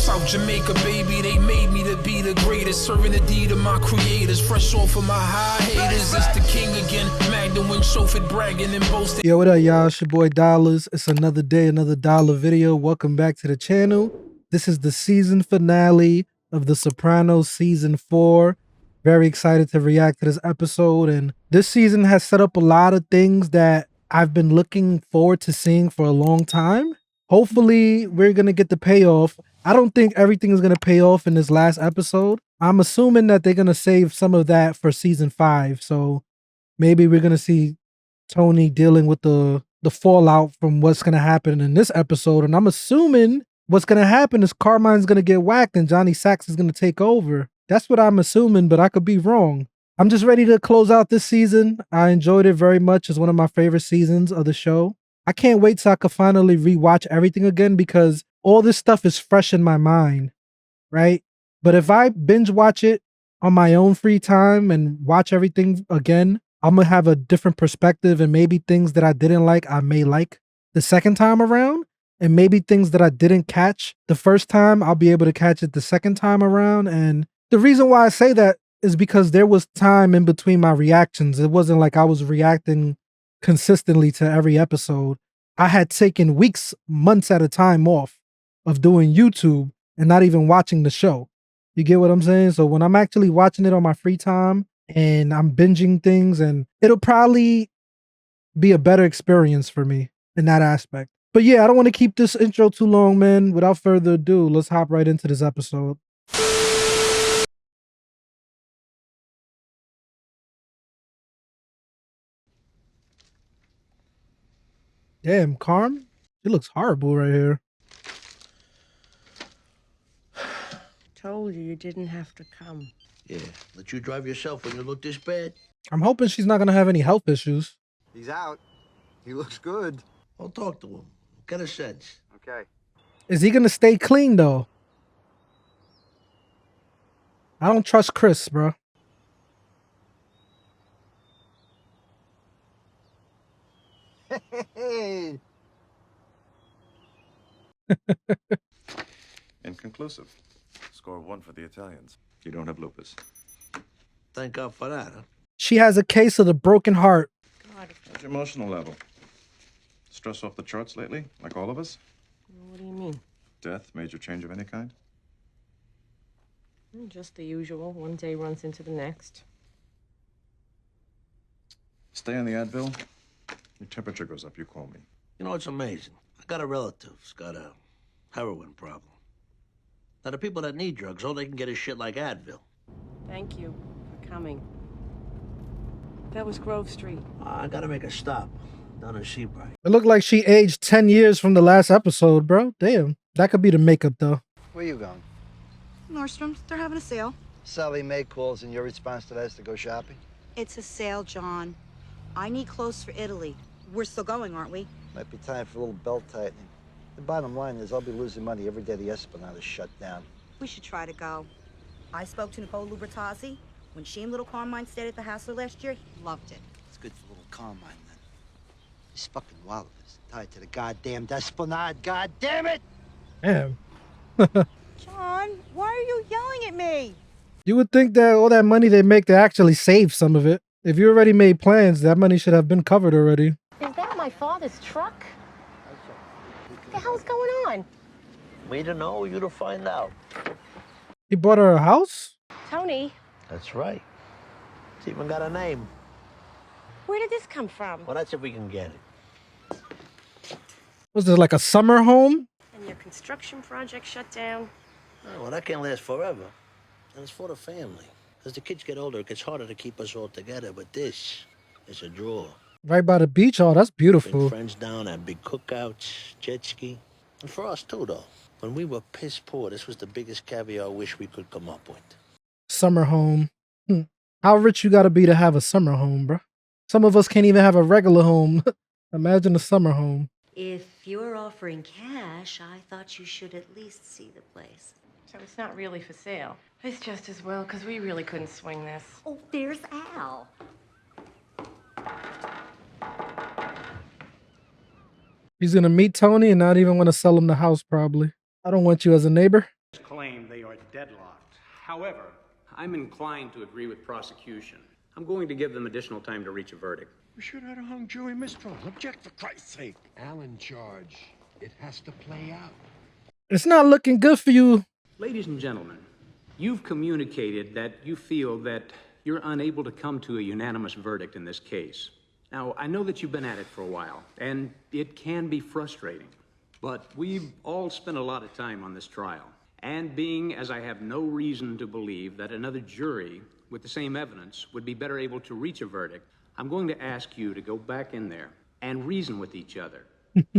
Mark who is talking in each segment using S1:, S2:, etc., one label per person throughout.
S1: South Jamaica, baby, they made me to be the greatest. Serving the deed of my creators, fresh off of my high haters. It's the king again, Magdalene, chauffeured, bragging and boasting.
S2: Yo, what up, y'all? It's your boy Dollars. It's another day, another dollar video. Welcome back to the channel. This is the season finale of The Sopranos season 4. Very excited to react to this episode. And this season has set up a lot of things that I've been looking forward to seeing for a long time. Hopefully, we're going to get the payoff. I don't think everything is going to pay off in this last episode. I'm assuming that they're going to save some of that for season 5. So maybe we're going to see Tony dealing with the fallout from what's going to happen in this episode. And I'm assuming what's going to happen is Carmine's going to get whacked and Johnny Sacks is going to take over. That's what I'm assuming, but I could be wrong. I'm just ready to close out this season. I enjoyed it very much. It's one of my favorite seasons of the show. I can't wait till I could finally rewatch everything again because all this stuff is fresh in my mind, right? But if I binge watch it on my own free time and watch everything again, I'm going to have a different perspective, and maybe things that I didn't like, I may like the second time around. And maybe things that I didn't catch the first time, I'll be able to catch it the second time around. And the reason why I say that is because there was time in between my reactions. It wasn't like I was reacting consistently to every episode. I had taken weeks, months at a time off of doing YouTube and not even watching the show. You get what I'm saying? So when I'm actually watching it on my free time and I'm binging things, and it'll probably be a better experience for me in that aspect. But yeah, I don't want to keep this intro too long, man. Without further ado, let's hop right into this episode. Damn, Carm, it looks horrible right here.
S3: Told you didn't have to come.
S4: Yeah, let you drive yourself when you look this bad.
S2: I'm hoping she's not gonna have any health issues.
S5: He's out. He looks good.
S4: I'll talk to him. Get a sense.
S5: Okay.
S2: Is he gonna stay clean though? I don't trust Chris, bro.
S5: Hey.
S6: Inconclusive. Score of 1 for the Italians. You don't have lupus.
S4: Thank God for that, huh?
S2: She has a case of the broken heart.
S3: God,
S6: How's your emotional level? Stress off the charts lately, like all of us?
S3: what do you mean?
S6: Death, major change of any kind?
S3: Just the usual. One day runs into the next.
S6: Stay on the Advil. Your temperature goes up, you call me.
S4: You know, it's amazing. I got a relative who's got a heroin problem. Now, the people that need drugs, all they can get is shit like Advil.
S3: Thank you for coming. That was Grove Street.
S4: I gotta make a stop down in Seabright.
S2: It looked like she aged 10 years from the last episode, bro. Damn. That could be the makeup, though.
S5: Where you going?
S7: Nordstrom's, they're having a sale.
S5: Sally Mae calls and your response to that is to go shopping?
S7: It's a sale, John. I need clothes for Italy. We're still going, aren't we?
S5: Might be time for a little belt tightening. The bottom line is I'll be losing money every day the Esplanade is shut down.
S7: We should try to go. I spoke to Nicole Lubertazzi. When she and little Carmine stayed at the Hassler last year, he loved it.
S5: It's good for little Carmine, then. This fucking wallet is tied to the goddamn Esplanade. God damn it!
S2: Damn.
S7: John, why are you yelling at me?
S2: You would think that all that money they make, they actually save some of it. If you already made plans, that money should have been covered already.
S8: Is that my father's truck? What the hell's going on?
S4: Me to know, you to find out.
S2: He bought her a house?
S8: Tony,
S4: That's right. It's even got a name.
S8: where did this come from?
S4: Well, that's if we can get it.
S2: Was this like a summer home?
S3: And your construction project shut down?
S4: Oh, well, that can't last forever. And it's for the family. As the kids get older, it gets harder to keep us all together. But this is a draw.
S2: Right by the beach? Oh, that's
S4: Bring
S2: beautiful.
S4: friends down, have big cookouts, jet ski. And for us, too, though. When we were piss poor, this was the biggest caviar wish we could come up with.
S2: Summer home. How rich you gotta be to have a summer home, bro? Some of us can't even have a regular home. Imagine a summer home.
S9: If you're offering cash, I thought you should at least see the place.
S3: So it's not really for sale. It's just as well, because we really couldn't swing this.
S9: Oh, there's Al.
S2: He's gonna meet Tony and not even want to sell him the house, probably. I don't want you as a neighbor.
S10: deadlocked. However, I'm inclined to agree with prosecution. I'm going to give them additional time to reach a verdict.
S11: We should have had a hung jury mistrial. Object, for Christ's sake. Allen charge. It has to play out.
S2: It's not looking good for you.
S10: Ladies and gentlemen, you've communicated that you feel that you're unable to come to a unanimous verdict in this case. Now, I know that you've been at it for a while, and it can be frustrating. But we've all spent a lot of time on this trial. And being as I have no reason to believe that another jury with the same evidence would be better able to reach a verdict, I'm going to ask you to go back in there and reason with each other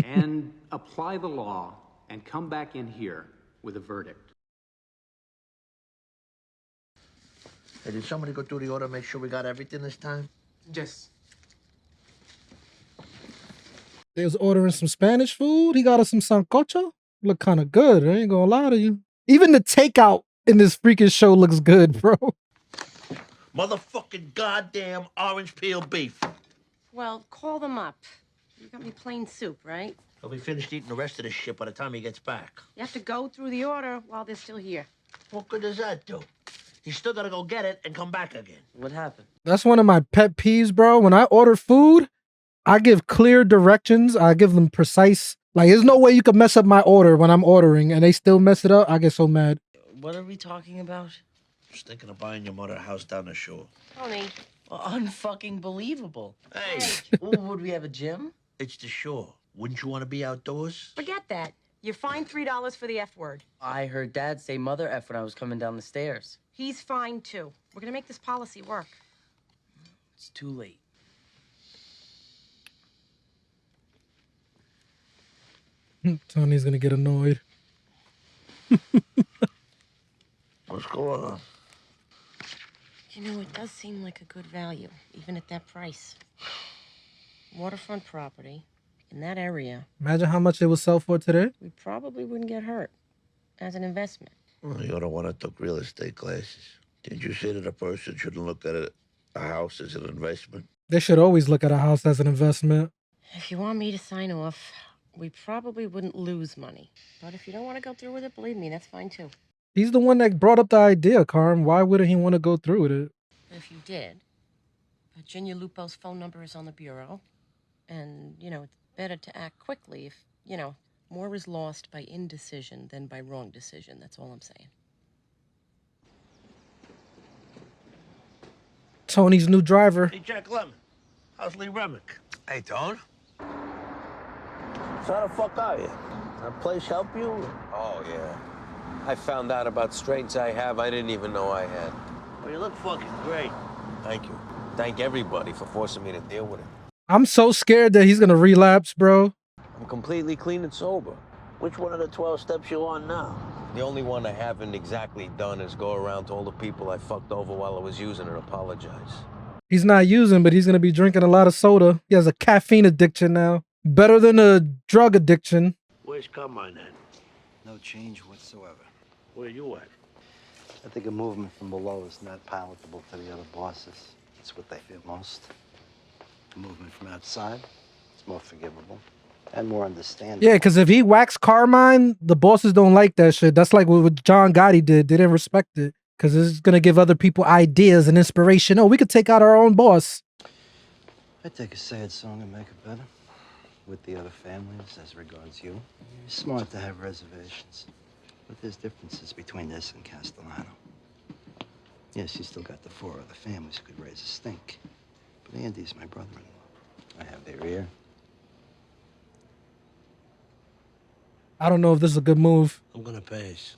S10: and apply the law and come back in here with a verdict.
S4: Hey, did somebody go through the order, make sure we got everything this time?
S3: Yes.
S2: They was ordering some Spanish food. He got us some sancocho. Look kind of good. I ain't gonna lie to you. Even the takeout in this freaking show looks good, bro.
S4: Motherfucking goddamn orange peel beef.
S8: Well, call them up. You got me plain soup, right?
S4: He'll be finished eating the rest of this shit by the time he gets back.
S8: You have to go through the order while they're still here.
S4: What good does that do? He's still gotta go get it and come back again.
S3: What happened?
S2: That's one of my pet peeves, bro. When I order food, I give clear directions. I give them precise. Like, there's no way you could mess up my order when I'm ordering and they still mess it up. I get so mad.
S3: What are we talking about?
S4: Just thinking of buying your mother a house down the shore.
S8: Tony.
S3: Well, unfucking believable.
S4: Hey,
S3: Ooh, would we have a gym?
S4: it's the shore. Wouldn't you want to be outdoors?
S8: Forget that. You're fined $3 for the F word.
S3: I heard Dad say mother F when I was coming down the stairs.
S8: He's fined too. We're gonna make this policy work.
S3: It's too late.
S2: Tony's gonna get annoyed.
S4: What's going on?
S8: You know, it does seem like a good value, even at that price. Waterfront property in that area.
S2: Imagine how much it would sell for today.
S8: We probably wouldn't get hurt as an investment.
S4: Well, you're the one that took real estate classes. Did you say that a person shouldn't look at a house as an investment?
S2: They should always look at a house as an investment.
S8: If you want me to sign off, we probably wouldn't lose money. But if you don't want to go through with it, believe me, that's fine too.
S2: He's the one that brought up the idea, Carm. Why wouldn't he want to go through with it?
S8: But if you did, Virginia Lupo's phone number is on the bureau. And, you know, it's better to act quickly if, you know, more is lost by indecision than by wrong decision. That's all I'm saying.
S2: Tony's new driver.
S4: Hey, Jack Lemmon. How's Lee Remick?
S5: Hey, Tone.
S4: So how the fuck are you? That place help you?
S12: Oh, yeah. I found out about strengths I have I didn't even know I had.
S4: Well, you look fucking great.
S12: Thank you. Thank everybody for forcing me to deal with it.
S2: I'm so scared that he's gonna relapse, bro.
S12: I'm completely clean and sober.
S4: Which one of the 12 steps you on now?
S12: The only one I haven't exactly done is go around to all the people I fucked over while I was using and apologize.
S2: He's not using, but he's gonna be drinking a lot of soda. He has a caffeine addiction now. Better than a drug addiction.
S4: Where's Carmine at?
S5: No change whatsoever.
S4: Where you at?
S5: I think a movement from below is not palatable to the other bosses. It's what they fear most. A movement from outside is more forgivable and more understandable.
S2: Yeah, because if he whacks Carmine, the bosses don't like that shit. That's like what John Gotti did. They didn't respect it because it's going to give other people ideas and inspiration. Oh, we could take out our own boss.
S5: I take a sad song and make it better. With the other families as regards you. It's smart to have reservations. But there's differences between this and Castellano. Yes, you still got the 4 other families who could raise a stink. But Andy's my brother-in-law. I have their ear.
S2: I don't know if this is a good move.
S4: I'm gonna pass.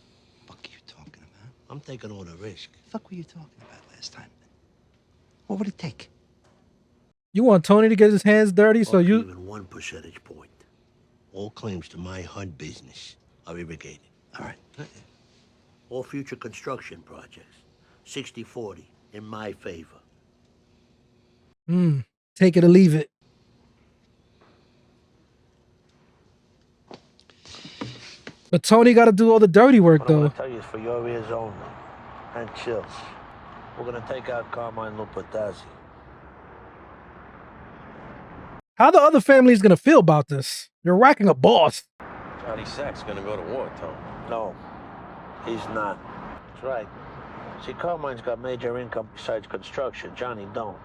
S5: Fuck are you talking about?
S4: I'm taking all the risk.
S5: Fuck were you talking about last time? What would it take?
S2: You want Tony to get his hands dirty, so you...
S4: Even 1 percentage point. All claims to my HUD business are irrigated.
S5: All right.
S4: All future construction projects, 60-40, in my favor.
S2: Take it or leave it. But Tony got to do all the dirty work,
S4: What I'm
S2: though.
S4: gonna tell you is for your ears only. And chills. We're gonna take out Carmine Lupatazzi.
S2: How the other family is going to feel about this? You're whacking a boss.
S12: Johnny Sack's gonna go to war, Tom.
S4: No, he's not. That's right. See, Carmine's got major income besides construction. Johnny don't.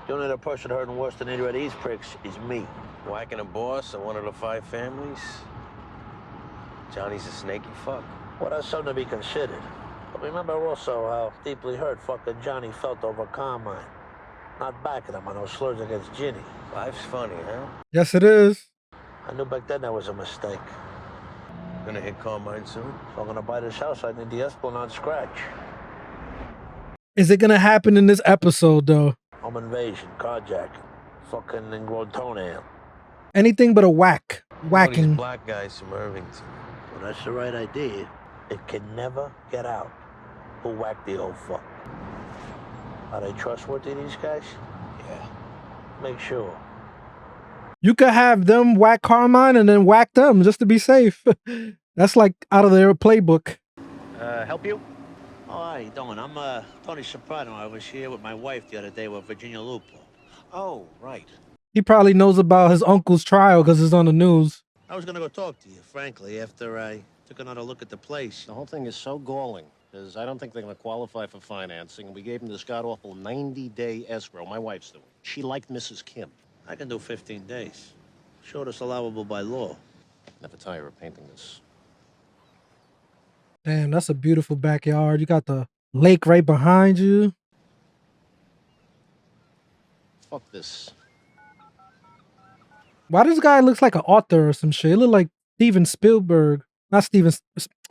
S4: The only other person hurting worse than either of these pricks is me.
S12: Whacking a boss of one of the 5 families? Johnny's a snaky fuck.
S4: Well, that's something to be considered. But remember also how deeply hurt fucking Johnny felt over Carmine. Not backing him on those slurs against Ginny.
S12: Life's funny, huh?
S2: Yes, it is.
S4: I knew back then that was a mistake.
S12: Gonna hit Carmine soon?
S4: If I'm gonna buy this house, I need the Esplanade scratch.
S2: Is it gonna happen in this episode though?
S4: Home invasion, carjacking, fucking ingrown toenail.
S2: Anything but a whack.
S12: All
S2: Whacking.
S12: these black guys from Irvington.
S4: Well, that's the right idea. It can never get out who whacked the old fuck. Are they trustworthy, these guys?
S12: Yeah.
S4: Make sure.
S2: You could have them whack Carmine and then whack them just to be safe. That's like out of their playbook.
S4: Help you? Oh, how you doing? I'm Tony Soprano. I was here with my wife the other day with Virginia Lupo.
S12: Oh, right.
S2: He probably knows about his uncle's trial because it's on the news.
S4: I was gonna go talk to you, frankly, after I took another look at the place.
S13: The whole thing is so galling, because I don't think they're going to qualify for financing. We gave them this god-awful 90-day escrow. My wife's doing. She liked Mrs. Kim.
S4: I can do 15 days. Shortest allowable by law.
S13: Never tire of painting this.
S2: Damn, that's a beautiful backyard. You got the lake right behind you.
S13: Fuck this.
S2: Why this guy looks like an author or some shit? It look like Steven Spielberg. Not Steven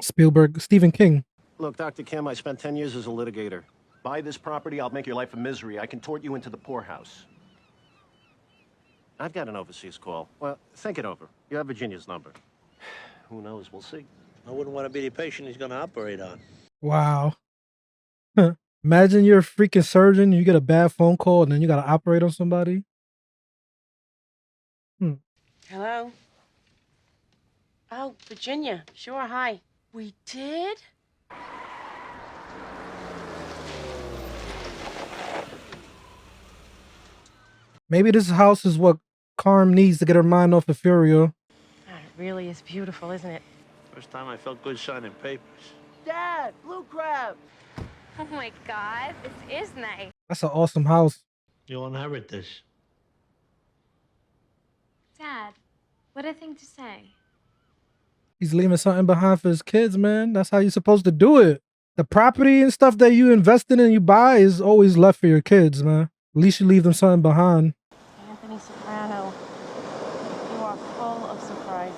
S2: Spielberg, Stephen King.
S13: Look, Dr. Kim, I spent 10 years as a litigator. Buy this property, I'll make your life a misery. I can tort you into the poorhouse. I've got an overseas call. Well, think it over. You have Virginia's number. Who knows? We'll see.
S4: I wouldn't want to be the patient he's gonna operate on.
S2: Wow. Imagine you're a freaking surgeon, you get a bad phone call, and then you got to operate on somebody.
S8: Hello? Oh, Virginia. Sure, hi. We did?
S2: Maybe this house is what Carm needs to get her mind off of Furio.
S8: Oh, it really is beautiful, isn't it?
S4: First time I felt good signing papers.
S3: Dad, blue crab.
S14: Oh my God, this is nice.
S2: That's an awesome house.
S4: You'll inherit this.
S14: Dad, what a thing to say.
S2: He's leaving something behind for his kids, man. That's how you're supposed to do it. The property and stuff that you invest in and you buy is always left for your kids, man. At least you leave them something behind.
S8: Anthony Soprano, you are full of surprises.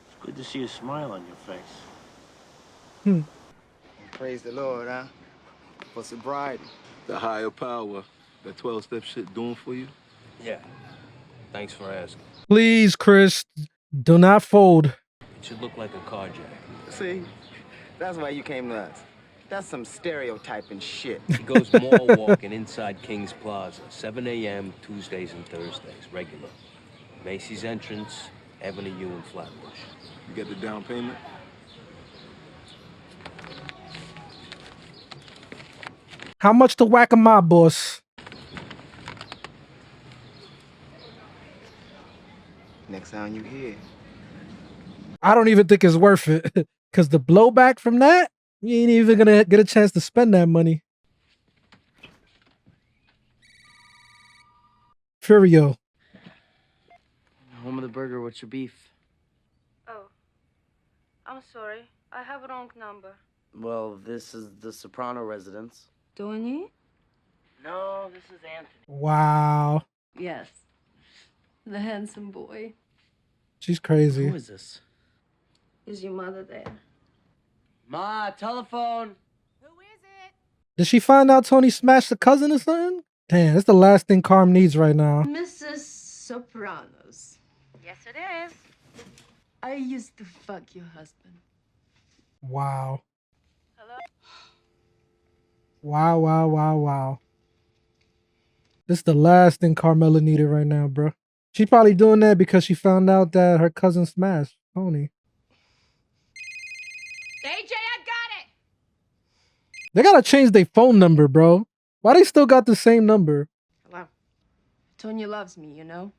S4: It's good to see a smile on your face.
S15: Praise the Lord, huh? For sobriety.
S16: The higher power, that 12-step shit doing for you?
S12: Yeah. Thanks for asking.
S2: Please, Chris, do not fold.
S12: It should look like a carjack.
S15: See? That's why you came to us. That's some stereotyping shit.
S12: He goes mall walking inside King's Plaza, 7 a.m. Tuesdays and Thursdays, regular. Macy's entrance, Avenue U and Flatbush.
S16: You get the down payment?
S2: How much to whack a mob boss?
S15: Next time you hear.
S2: I don't even think it's worth it. Because the blowback from that, you ain't even going to get a chance to spend that money. Furio.
S17: Home of the burger, what's your beef?
S18: Oh, I'm sorry. I have a wrong number.
S17: Well, this is the Soprano residence.
S18: Tony?
S17: No, this is Anthony.
S2: Wow.
S18: Yes. The handsome boy.
S2: She's crazy.
S17: Who is this?
S18: Is your mother there?
S17: Ma, telephone.
S2: Did she find out Tony smashed the cousin or something? Damn, that's the last thing Carm needs right now.
S18: Mrs. Sopranos.
S14: Yes, it is.
S18: I used to fuck your husband.
S2: Wow.
S18: Hello?
S2: Wow, wow, wow, wow. This is the last thing Carmela needed right now, bro. She probably doing that because she found out that her cousin smashed Tony.
S18: AJ, I got it!
S2: They gotta change their phone number, bro. Why they still got the same number?
S18: Hello. Tony loves me, you know?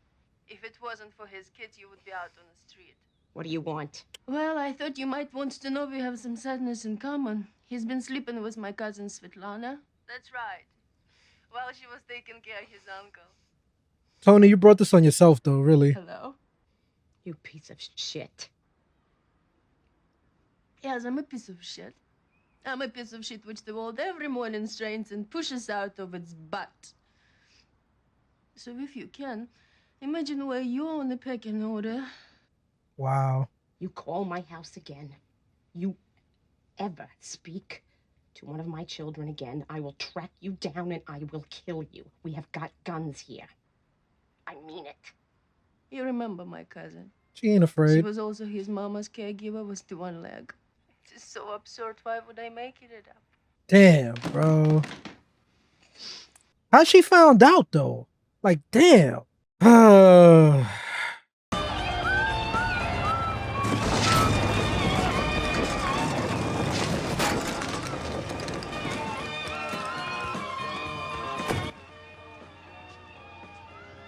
S18: If it wasn't for his kids, you would be out on the street.
S8: What do you want?
S18: Well, I thought you might want to know we have some sadness in common. He's been sleeping with my cousin Svetlana. That's right. While she was taking care of his uncle.
S2: Tony, you brought this on yourself, though, really.
S18: Hello?
S8: You piece of shit.
S18: Yes, I'm a piece of shit. I'm a piece of shit which the world every morning strains and pushes out of its butt. So if you can, imagine where you're on the pecking order.
S2: Wow.
S8: You call my house again. You ever speak to one of my children again, I will track you down and I will kill you. We have got guns here. I mean it.
S18: You remember my cousin?
S2: She ain't
S18: She
S2: afraid.
S18: was also his mama's caregiver with the one leg. It's so absurd. Why would I make it up?
S2: Damn, bro. How she found out, though? Like, damn.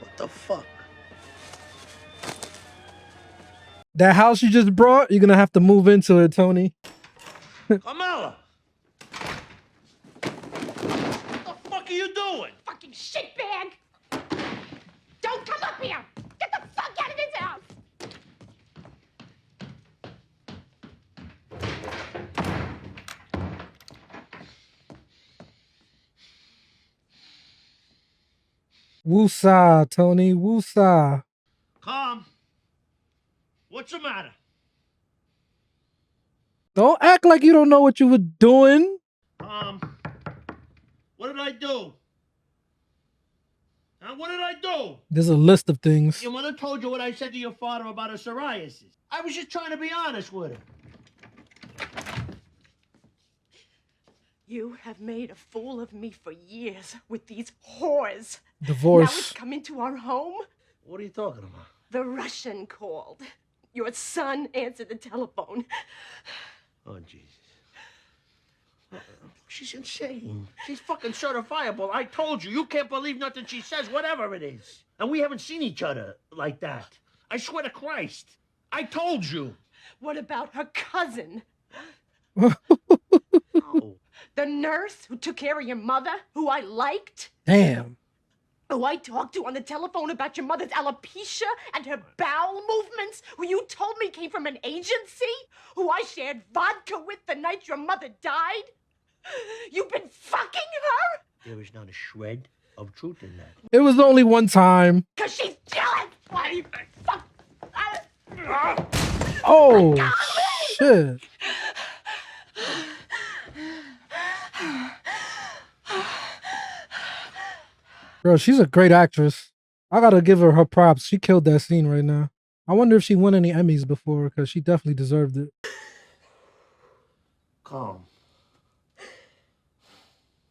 S4: What the fuck?
S2: That house you just brought, you're gonna have to move into it, Tony.
S4: Carmela! What the fuck are you doing?
S8: Fucking shitbag! Don't come up here! Get the fuck out of this house!
S2: Woosah, Tony. Woosah.
S4: Calm. What's the matter?
S2: Don't act like you don't know what you were doing.
S4: What did I do? Huh? What did I do?
S2: There's a list of things.
S4: Your mother told you what I said to your father about her psoriasis. I was just trying to be honest with her.
S8: You have made a fool of me for years with these whores.
S2: Divorce.
S8: Now it's come into our home.
S4: What are you talking about?
S8: The Russian called. Your son answered the telephone.
S4: Oh, Jesus. She's insane. She's fucking certifiable. I told you. You can't believe nothing she says, whatever it is. And we haven't seen each other like that. I swear to Christ. I told you.
S8: What about her cousin?
S4: Oh.
S8: The nurse who took care of your mother, who I liked?
S2: Damn.
S8: Who I talked to on the telephone about your mother's alopecia and her bowel movements, who you told me came from an agency, who I shared vodka with the night your mother died? You've been fucking her?
S4: There is not a shred of truth in that.
S2: It was only one time.
S8: Because she's jealous! Why you fuck?
S2: Oh, shit. Bro, she's a great actress. I gotta give her props. She killed that scene right now. I wonder if she won any Emmys before, because she definitely deserved it.
S4: Calm.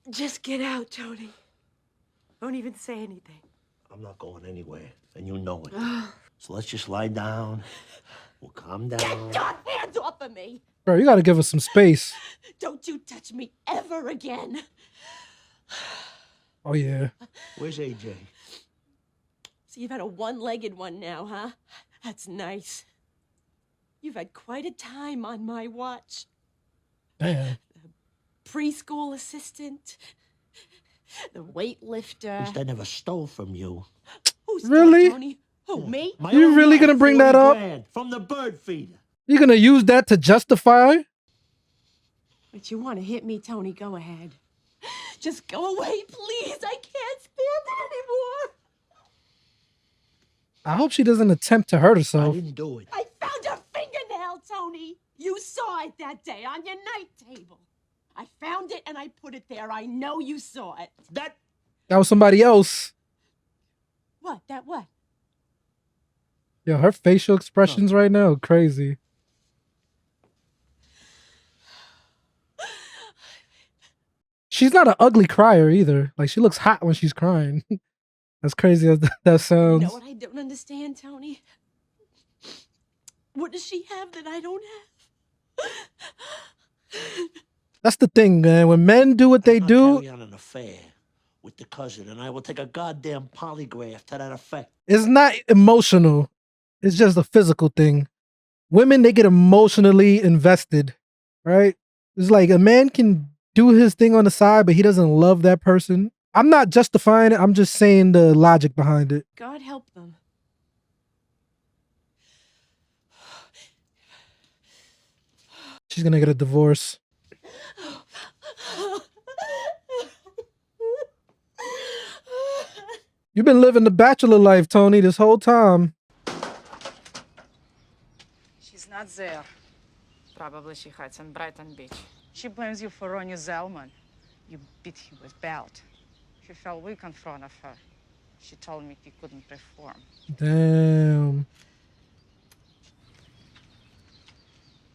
S8: Just get out, Tony. Don't even say anything.
S4: I'm not going anywhere, and you know it. So let's just lie down. We'll calm down.
S8: Get your hands off of me!
S2: Bro, you gotta give us some space.
S8: Don't you touch me ever again.
S2: Oh, yeah.
S4: Where's AJ?
S8: So you've had a one-legged one now, huh? That's nice. You've had quite a time on my watch.
S2: Damn.
S8: Preschool assistant, the weightlifter.
S4: At least I never stole from you.
S8: Who's
S2: Really?
S8: Tony? Who, me?
S4: My
S2: You
S4: own
S2: really
S4: life,
S2: gonna bring
S4: 40
S2: that up?
S4: grand from the bird feeder.
S2: You gonna use that to justify?
S8: But you want to hit me, Tony? Go ahead. Just go away, please. I can't stand it anymore.
S2: I hope she doesn't attempt to hurt
S4: I
S2: herself.
S4: didn't do it.
S8: I found a fingernail, Tony. You saw it that day on your night table. I found it and I put it there. I know you saw it.
S4: That
S2: was somebody else.
S8: What? That what?
S2: Yo, her facial expressions right now are crazy. She's not an ugly crier either. Like, she looks hot when she's crying. As crazy as that sounds.
S8: You know what I don't understand, Tony? What does she have that I don't have?
S2: That's the thing, man. When men do what they do,
S4: carry on an affair with the cousin, and I will take a goddamn polygraph to that effect.
S2: it's not emotional. It's just a physical thing. women, they get emotionally invested, right? It's like a man can do his thing on the side, but he doesn't love that person. I'm not justifying it. I'm just saying the logic behind it.
S8: God help them.
S2: She's gonna get a divorce. You've been living the bachelor life, Tony, this whole time.
S19: She's not there. Probably she hides in Brighton Beach. She blames you for Ronnie Zellman. You beat him with belt. He fell weak in front of her. She told me he couldn't perform.
S2: Damn.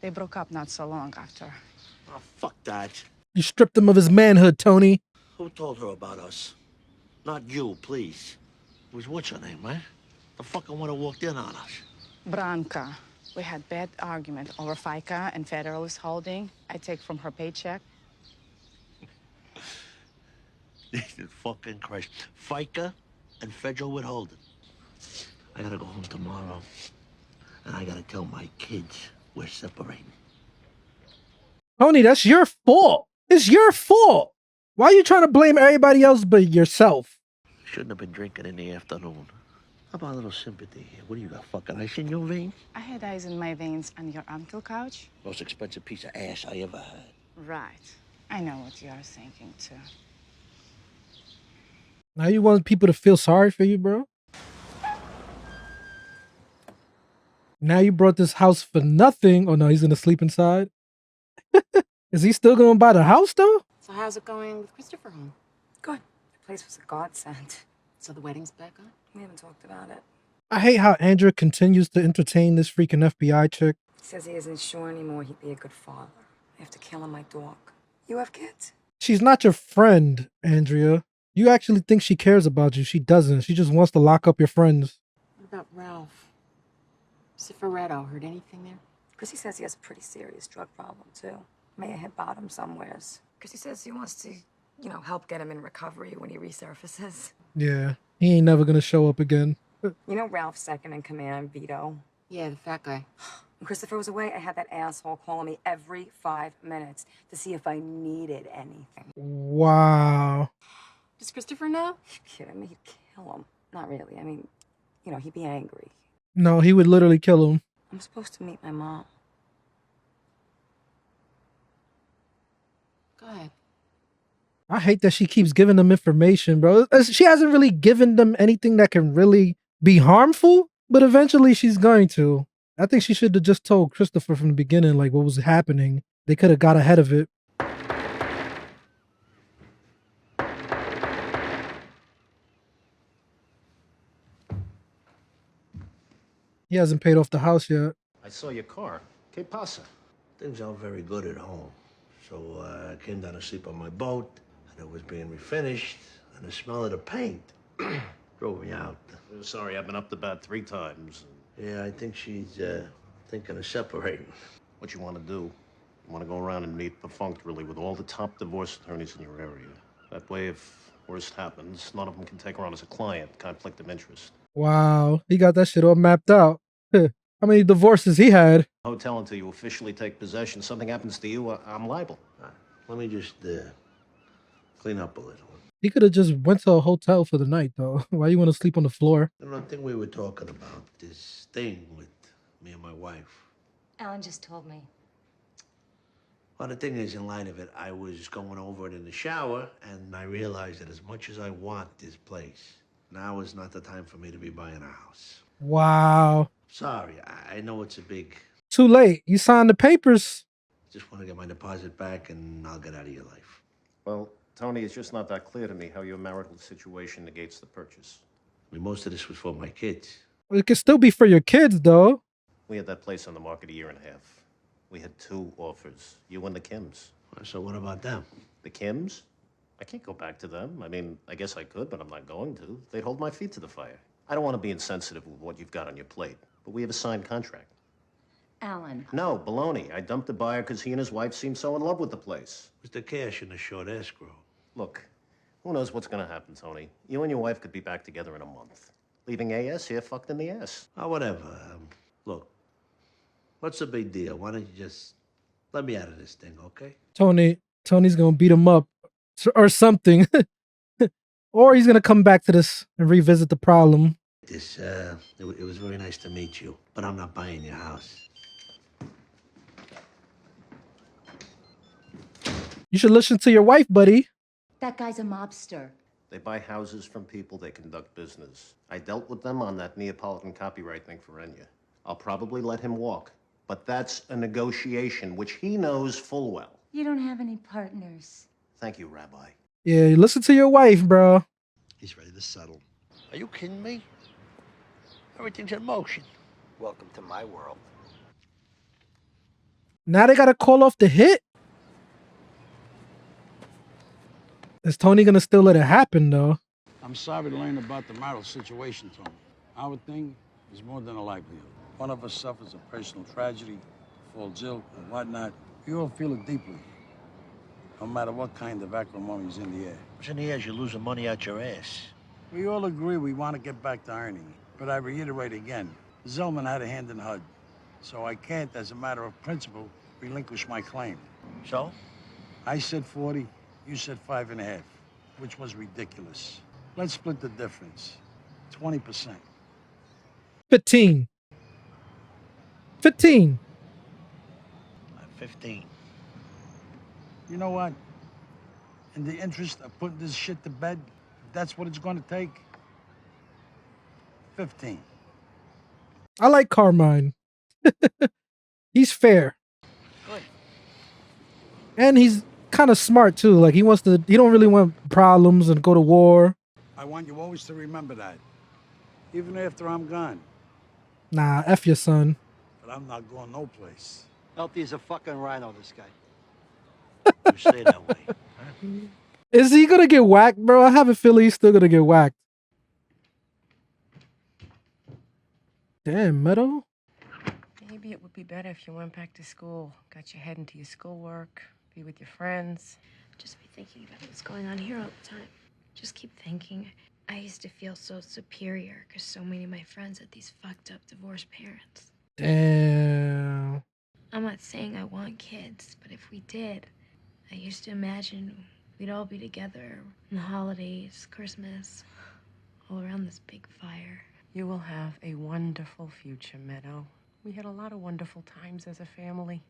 S19: They broke up not so long after.
S4: Oh, fuck that.
S2: You stripped him of his manhood, Tony.
S4: Who told her about us? Not you, please. It was what's her name, right? The fucking one who walked in on us.
S19: Branca. We had bad argument over FICA and Federalist Holding. I take from her paycheck.
S4: Jesus fucking Christ. FICA and Federal Withholding. I gotta go home tomorrow. And I gotta tell my kids we're separating.
S2: Tony, that's your fault. It's your fault. Why are you trying to blame everybody else but yourself?
S4: Shouldn't have been drinking in the afternoon. How about a little sympathy here? What do you got, fucking ice in your veins?
S19: I had ice in my veins on your uncle couch.
S4: Most expensive piece of ass I ever had.
S19: Right. I know what you are thinking, too.
S2: Now you want people to feel sorry for you, bro? Now you brought this house for nothing. Oh no, he's gonna sleep inside. Is he still gonna buy the house though?
S8: So how's it going with Christopher home?
S20: Good. The place was a godsend.
S8: So the wedding's back on?
S20: We haven't talked about it.
S2: I hate how Andrea continues to entertain this freaking FBI chick.
S20: He says he isn't sure anymore he'd be a good father. I have to kill him my dog. You have kids?
S2: She's not your friend, Andrea. You actually think she cares about you. She doesn't. She just wants to lock up your friends.
S8: What about Ralph? Cifaretto, heard anything there?
S20: Chrissy says he has a pretty serious drug problem, too. May have hit bottom somewheres. Chrissy says he wants to, help get him in recovery when he resurfaces.
S2: Yeah, he ain't never gonna show up again.
S20: You know Ralph's second in command, Vito?
S8: Yeah, the fat guy.
S20: When Christopher was away, I had that asshole calling me every 5 minutes to see if I needed anything.
S2: Wow.
S8: Does Christopher know?
S20: You kidding me? He'd kill him. Not really. I mean, he'd be angry.
S2: No, he would literally kill him.
S20: I'm supposed to meet my mom.
S8: Go ahead.
S2: I hate that she keeps giving them information, bro. She hasn't really given them anything that can really be harmful, but eventually she's going to. I think she should have just told Christopher from the beginning, like, what was happening. They could have got ahead of it. He hasn't paid off the house yet.
S13: I saw your car. ¿Qué pasa?
S4: Things aren't very good at home. So I came down to sleep on my boat, and it was being refinished, and the smell of the paint drove me out.
S13: Sorry, I've been up to bat 3 times.
S4: Yeah, I think she's thinking of separating.
S13: What you want to do? You want to go around and meet perfunctorily with all the top divorce attorneys in your area. That way, if worst happens, none of them can take her on as a client. Conflict of interest.
S2: Wow, he got that shit all mapped out. How many divorces he had?
S13: Hotel until you officially take possession. Something happens to you, I'm liable.
S4: Let me just clean up a little.
S2: He could have just went to a hotel for the night, though. Why you want to sleep on the floor?
S4: I don't think we were talking about this thing with me and my wife.
S20: Alan just told me.
S4: Well, the thing is, in light of it, I was going over it in the shower, and I realized that as much as I want this place, now is not the time for me to be buying a house.
S2: Wow.
S4: Sorry, I know it's a big...
S2: Too late. You signed the papers.
S4: Just want to get my deposit back, and I'll get out of your life.
S13: Well, Tony, it's just not that clear to me how your marital situation negates the purchase.
S4: I mean, most of this was for my kids.
S2: It could still be for your kids, though.
S13: We had that place on the market 1.5 years. We had 2 offers, you and the Kims.
S4: So what about them?
S13: The Kims? I can't go back to them. I mean, I guess I could, but I'm not going to. They'd hold my feet to the fire. I don't want to be insensitive with what you've got on your plate, but we have a signed contract.
S20: Alan.
S13: No, baloney. I dumped the buyer because he and his wife seemed so in love with the place.
S4: It was the cash in the short escrow.
S13: Look, who knows what's going to happen, Tony? You and your wife could be back together in a month. Leaving AS here fucked in the ass.
S4: Oh, whatever. Look, What's the big deal? Why don't you just let me out of this thing, okay?
S2: Tony's gonna beat him up or something. Or he's gonna come back to this and revisit the problem.
S4: It was very nice to meet you, but I'm not buying your house.
S2: You should listen to your wife, buddy.
S21: That guy's a mobster.
S13: They buy houses from people, they conduct business. I dealt with them on that Neapolitan copyright thing for Enya. I'll probably let him walk, but that's a negotiation, which he knows full well.
S21: You don't have any partners.
S13: Thank you, Rabbi.
S2: Yeah, listen to your wife, bro.
S4: He's ready to settle. Are you kidding me? Everything's in motion.
S5: Welcome to my world.
S2: Now they gotta call off the hit? Is Tony gonna still let it happen, though?
S22: I'm sorry to learn about the marital situation, Tony. Our thing is more than a livelihood. One of us suffers a personal tragedy, falls ill, and whatnot. We all feel it deeply, no matter what kind of acrimony is in the air.
S4: What's in the air? You're losing money out your ass.
S22: We all agree we want to get back to earning, but I reiterate again, Zellman had a hand in HUD, so I can't, as a matter of principle, relinquish my claim.
S4: So?
S22: I said 40, you said 5.5, which was ridiculous. Let's split the difference, 20%.
S2: 15. 15.
S4: 15.
S22: You know what? In the interest of putting this shit to bed, if that's what it's going to take, 15.
S2: I like Carmine. He's fair.
S4: Good.
S2: And he's kind of smart too. Like he don't really want problems and go to war.
S22: I want you always to remember that, even after I'm gone.
S2: Nah, F your son.
S22: But I'm not going no place.
S5: Healthy as a fucking rhino, this guy.
S4: You say that way. Huh?
S2: Is he gonna get whacked, bro? I have a feeling he's still gonna get whacked. Damn, Meadow.
S8: Maybe it would be better if you went back to school, got your head into your schoolwork, be with your friends.
S14: Just be thinking about what's going on here all the time. Just keep thinking. I used to feel so superior because so many of my friends had these fucked up divorced parents.
S2: Damn.
S14: I'm not saying I want kids, but if we did, I used to imagine we'd all be together on the holidays, Christmas, all around this big fire.
S8: You will have a wonderful future, Meadow. We had a lot of wonderful times as a family.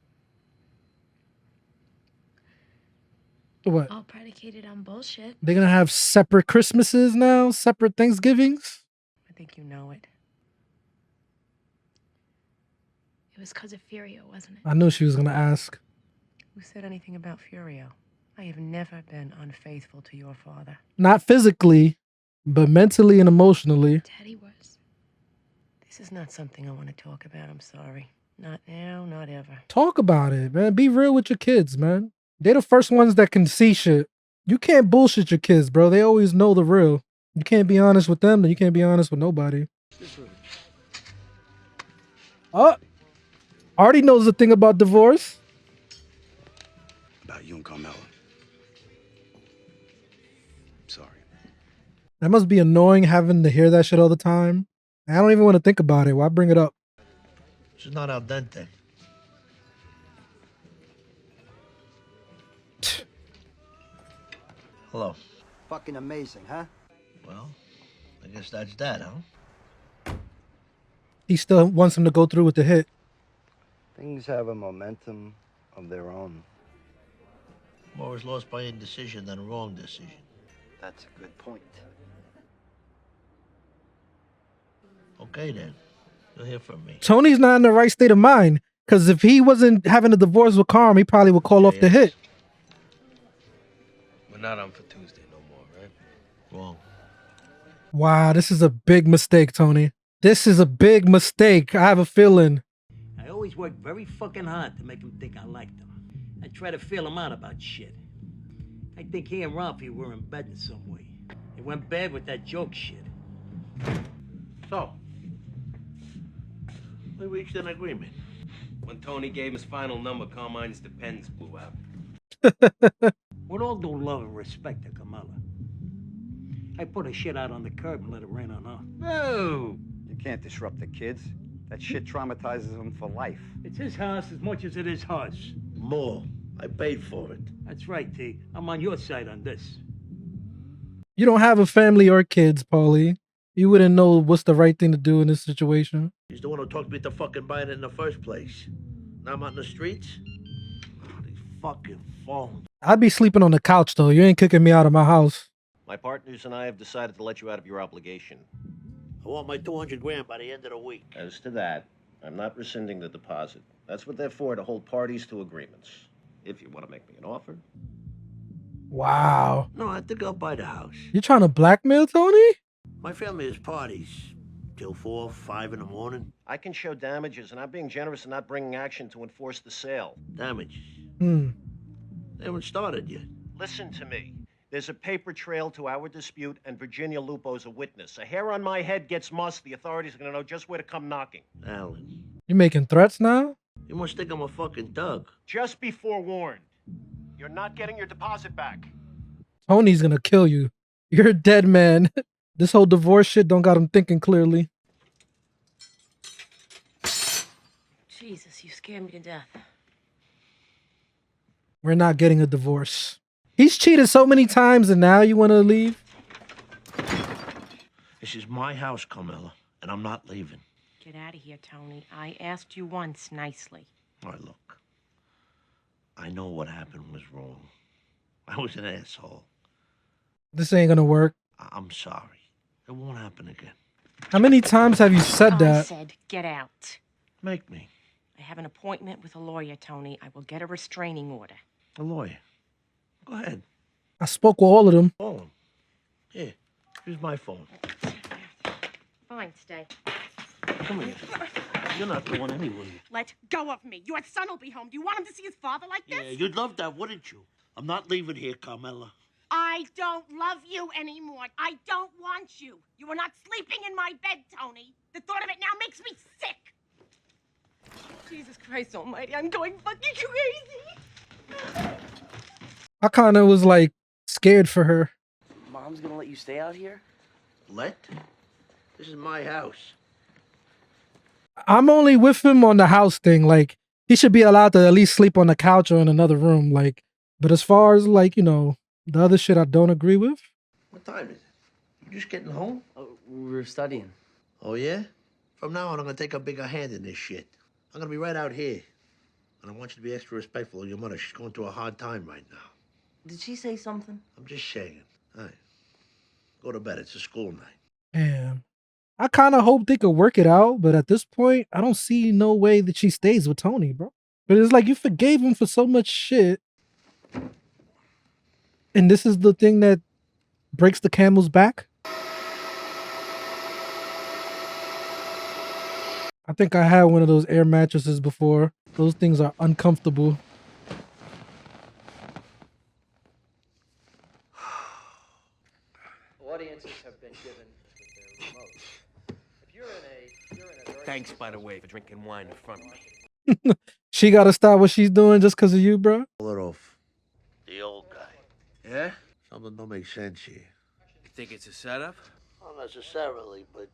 S2: What?
S14: All predicated on bullshit.
S2: They're gonna have separate Christmases now? Separate Thanksgivings?
S8: I think you know it.
S14: It was because of Furio, wasn't it?
S2: I knew she was gonna ask.
S8: Who said anything about Furio? I have never been unfaithful to your father.
S2: Not physically, but mentally and emotionally.
S14: Daddy was.
S8: This is not something I want to talk about, I'm sorry. Not now, not ever.
S2: Talk about it, man. Be real with your kids, man. They're the first ones that can see shit. You can't bullshit your kids, bro. They always know the real. You can't be honest with them, then you can't be honest with nobody. Oh, Artie knows the thing about divorce.
S22: About you and Carmela. Sorry.
S2: That must be annoying having to hear that shit all the time. I don't even want to think about it. Why bring it up?
S4: She's not al dente. Hello.
S5: Fucking amazing, huh?
S4: Well, I guess that's that, huh?
S2: He still wants him to go through with the hit.
S5: Things have a momentum of their own.
S4: More is lost by indecision than a wrong decision.
S5: That's a good point.
S4: Okay, then. You'll hear from me.
S2: Tony's not in the right state of mind. Because if he wasn't having a divorce with Carm, he probably would call off the hit.
S12: We're not on for Tuesday no more, right?
S4: Wrong.
S2: Wow, this is a big mistake, Tony. This is a big mistake. I have a feeling.
S23: I always worked very fucking hard to make him think I liked him. I try to feel him out about shit. I think he and Ralphie were in bed in some way. It went bad with that joke shit.
S4: So, we reached an agreement.
S12: When Tony gave his final number, Carmine's depends blew out.
S23: With all due love and respect to Kamala, I put her shit out on the curb and let it rain on her.
S24: No! You can't disrupt the kids.
S1: That shit traumatizes him for life.
S4: It's his house as much as it is hers. More. I paid for it. That's right, T. I'm on your side on this.
S2: You don't have a family or kids, Paulie. You wouldn't know what's the right thing to do in this situation.
S4: He's the one who talked me into fucking buying it in the first place. Now I'm out in the streets? Oh, these fucking phones.
S2: I'd be sleeping on the couch, though. You ain't kicking me out of my house.
S13: My partners and I have decided to let you out of your obligation.
S4: I want my 200 grand by the end of the week.
S13: As to that, I'm not rescinding the deposit. That's what they're for, to hold parties to agreements. If you want to make me an offer.
S2: Wow.
S4: No, I think I'll buy the house.
S2: You trying to blackmail Tony?
S4: My family has parties till 4, 5 in the morning.
S13: I can show damages, and I'm being generous and not bringing action to enforce the sale.
S4: Damages?
S2: Hmm.
S4: They haven't started yet.
S13: Listen to me. There's a paper trail to our dispute, and Virginia Lupo's a witness. A hair on my head gets mussed, the authorities are going to know just where to come knocking.
S4: Alan.
S2: You making threats now?
S4: You must think I'm a fucking thug.
S13: Just be forewarned. You're not getting your deposit back.
S2: Tony's gonna kill you. You're a dead man. This whole divorce shit don't got him thinking clearly.
S8: Jesus, you scared me to death.
S2: We're not getting a divorce. He's cheated so many times and now you want to leave?
S4: This is my house, Carmela, and I'm not leaving.
S8: Get out of here, Tony. I asked you once nicely.
S4: All right, look. I know what happened was wrong. I was an asshole.
S2: This ain't gonna work.
S4: I'm sorry. It won't happen again.
S2: How many times have you said
S8: I
S2: that?
S8: said, get out.
S4: Make me.
S8: I have an appointment with a lawyer, Tony. I will get a restraining order.
S4: A lawyer. Go ahead.
S2: I spoke with all of them.
S4: Call him. Here. Here's my phone.
S8: Fine, stay.
S4: Come here. You're not going anywhere.
S8: Let go of me. Your son will be home. Do you want him to see his father like this?
S4: Yeah, you'd love that, wouldn't you? I'm not leaving here, Carmela.
S8: I don't love you anymore. I don't want you. You are not sleeping in my bed, Tony. The thought of it now makes me sick. Jesus Christ almighty, I'm going fucking crazy.
S2: I kind of was like scared for her.
S17: Mom's gonna let you stay out here?
S4: Let? This is my house.
S2: I'm only with him on the house thing. Like, he should be allowed to at least sleep on the couch or in another room. Like, but as far as like, you know, the other shit I don't agree with.
S4: What time is it? You just getting home?
S17: Oh, we were studying.
S4: Oh, yeah? From now on, I'm gonna take a bigger hand in this shit. I'm gonna be right out here. And I want you to be extra respectful of your mother. She's going through a hard time right now.
S17: Did she say something?
S4: I'm just saying. All right. Go to bed. It's a school night.
S2: Damn. I kind of hope they could work it out, but at this point, I don't see no way that she stays with Tony, bro. But it's like you forgave him for so much shit. And this is the thing that breaks the camel's back? I think I had one of those air mattresses before. Those things are uncomfortable.
S12: Audiences have been given with their remotes. If you're in a Thanks, by the way, for drinking wine in front of me.
S2: She gotta stop what she's doing just because of you, bro?
S4: Pull it off. The old guy.
S12: Yeah?
S4: Something don't make sense here.
S12: You think it's a setup?
S4: Not necessarily, but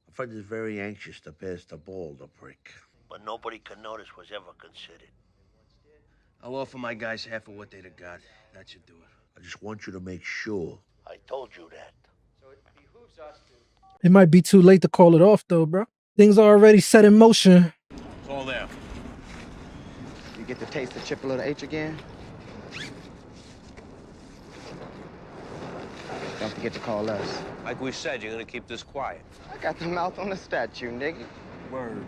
S4: my friend is very anxious to pass the ball, the prick. But nobody can notice was ever considered.
S12: I'll offer my guys half of what they'd have got. That should do it.
S4: I just want you to make sure. I told you that.
S12: So it behooves us to...
S2: It might be too late to call it off, though, bro. Things are already set in motion.
S12: It's all there.
S15: You get to taste the triple of H again? Don't forget to call us.
S12: Like we said, you're gonna keep this quiet.
S15: I got the mouth on the statue, nigga.
S12: Word.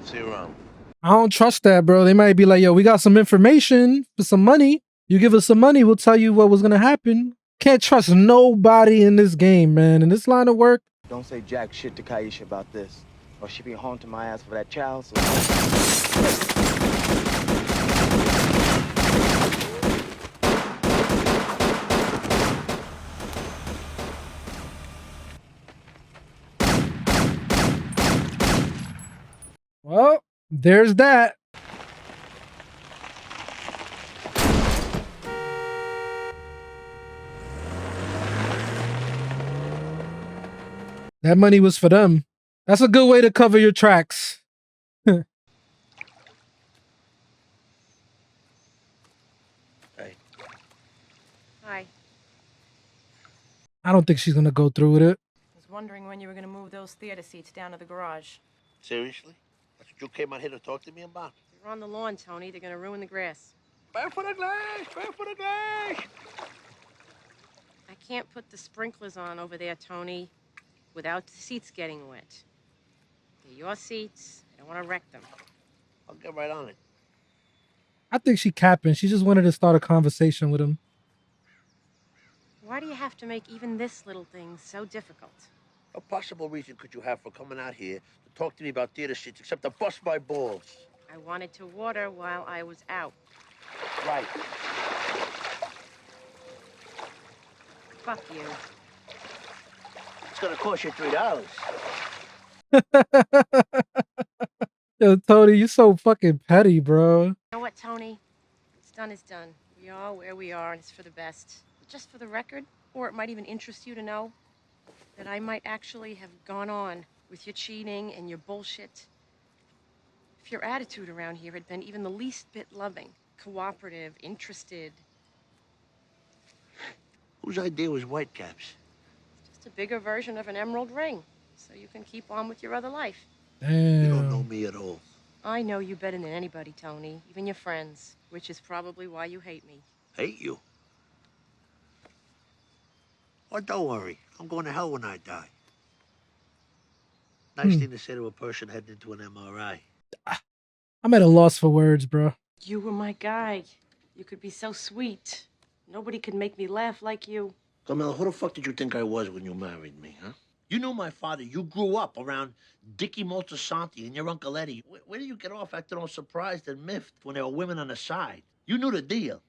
S12: See you around.
S2: I don't trust that, bro. They might be like, yo, we got some information for some money. You give us some money, we'll tell you what was gonna happen. Can't trust nobody in this game, man. In this line of work.
S15: Don't say jack shit to Kaisha about this, or she be haunting my ass for that child. So...
S2: Well, there's that. That money was for them. That's a good way to cover your tracks.
S4: Hey.
S8: Hi.
S2: I don't think she's gonna go through with it.
S8: I was wondering when you were going to move those theater seats down to the garage.
S4: Seriously? That's what you came out here to talk to me about?
S8: They're on the lawn, Tony. They're going to ruin the grass.
S4: Bear for the glass! Bear for the glass!
S8: I can't put the sprinklers on over there, Tony, without the seats getting wet. They're your seats. I don't want to wreck them.
S4: I'll get right on it.
S2: I think she capping. She just wanted to start a conversation with him.
S8: Why do you have to make even this little thing so difficult?
S4: What possible reason could you have for coming out here to talk to me about theater seats except to bust my balls?
S8: I wanted to water while I was out.
S4: Right.
S8: Fuck you.
S4: It's gonna cost you $3.
S2: Yo, Tony, you so fucking petty, bro.
S8: You know what, Tony? What's done is done. We are where we are, and it's for the best. But just for the record, or it might even interest you to know, that I might actually have gone on with your cheating and your bullshit if your attitude around here had been even the least bit loving, cooperative, interested.
S4: Whose idea was Whitecaps?
S8: Just a bigger version of an emerald ring, so you can keep on with your other life.
S2: Damn.
S4: You don't know me at all.
S8: I know you better than anybody, Tony, even your friends, which is probably why you hate me.
S4: Hate you? Oh, don't worry. I'm going to hell when I die. Nice thing to say to a person heading into an MRI.
S2: I'm at a loss for words, bro.
S8: You were my guy. You could be so sweet. Nobody could make me laugh like you.
S4: Camilla, who the fuck did you think I was when you married me, huh? You knew my father. You grew up around Dickie Moltisanti and your Uncle Eddie. Where do you get off acting all surprised and miffed when there were women on the side? You knew the deal.